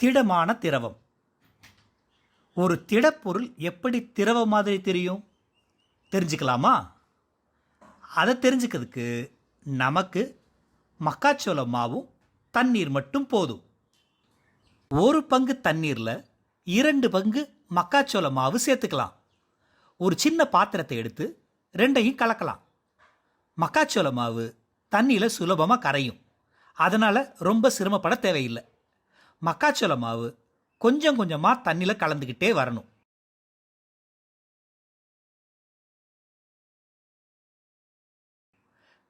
திடமான திரவம். ஒரு திடப்பொருள் எப்படி திரவ மாதிரி தெரியும் தெரிஞ்சுக்கலாமா? அதை தெரிஞ்சுக்கிறதுக்கு நமக்கு மக்காச்சோள மாவும் தண்ணீர் மட்டும் போதும். ஒரு பங்கு தண்ணீரில் 2 பங்கு மக்காச்சோள மாவு சேர்த்துக்கலாம். ஒரு சின்ன பாத்திரத்தை எடுத்து ரெண்டையும் கலக்கலாம். மக்காச்சோள மாவு தண்ணியில் சுலபமாக கரையும். அதனால் ரொம்ப சிரமப்பட தேவையில்லை. மக்காச்சோள மாவு கொஞ்சம் கொஞ்சமாக தண்ணியில் கலந்துக்கிட்டே வரணும்.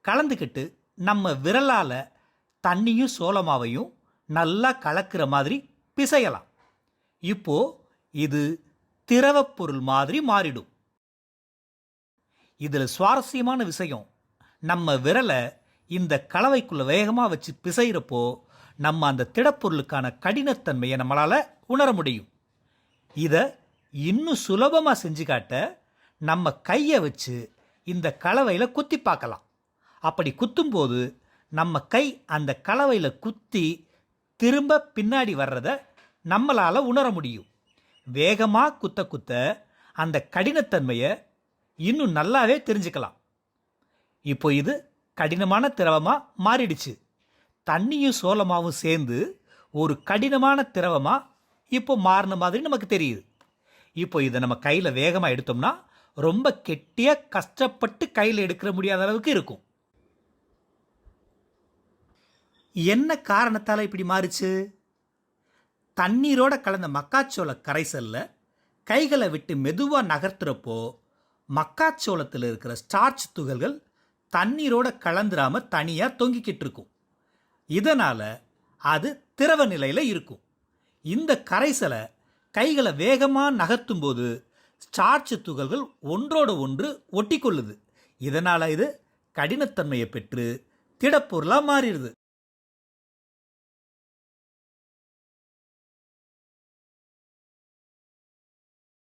கலந்துக்கிட்டு நம்ம விரலால் தண்ணியும் சோளமாவையும் நல்லா கலக்கிற மாதிரி பிசையலாம். இப்போ இது திரவப் பொருள் மாதிரி மாறிடும். இதில் சுவாரஸ்யமான விஷயம், நம்ம விரலை இந்த கலவைக்குள்ள வேகமாக வச்சு பிசைகிறப்போ நம்ம அந்த திடப்பொருளுக்கான கடினத்தன்மையை நம்மளால் உணர முடியும். இதை இன்னும் சுலபமாக செஞ்சு காட்ட நம்ம கையை வச்சு இந்த கலவையில் குத்தி பார்க்கலாம். அப்படி குத்தும்போது நம்ம கை அந்த கலவையில் குத்தி திரும்ப பின்னாடி வர்றதை நம்மளால் உணர முடியும். வேகமாக குத்த குத்த அந்த கடினத்தன்மையை இன்னும் நல்லாவே தெரிஞ்சுக்கலாம். இப்போ இது கடினமான திரவமாக மாறிடுச்சு. தண்ணியும் சோளமாவும் சேர்ந்து ஒரு கடினமான திரவமாக இப்போ மாறின மாதிரி நமக்கு தெரியுது. இப்போ இதை நம்ம கையில் வேகமாக எடுத்தோம்னா ரொம்ப கெட்டியாக கஷ்டப்பட்டு கையில் எடுக்கிற முடியாத அளவுக்கு இருக்கும். என்ன காரணத்தால் இப்படி மாறுச்சு? தண்ணீரோட கலந்த மக்காச்சோள கரைசலில் கைகளை விட்டு மெதுவாக நகர்த்துறப்போ மக்காச்சோளத்தில் இருக்கிற ஸ்டார்ச் துகள்கள் தண்ணீரோட கலந்துராமல் தனியாக தொங்கிக்கிட்டு இருக்கும். இதனால் அது திரவ நிலையில் இருக்கும். இந்த கரைசலை கைகளை வேகமாக நகர்த்தும் போது ஸ்டார்ச் துகள்கள் ஒன்றோட ஒன்று ஒட்டி கொள்ளுது. இதனால் இது கடினத்தன்மையை பெற்று திடப்பொருளாக மாறிடுது.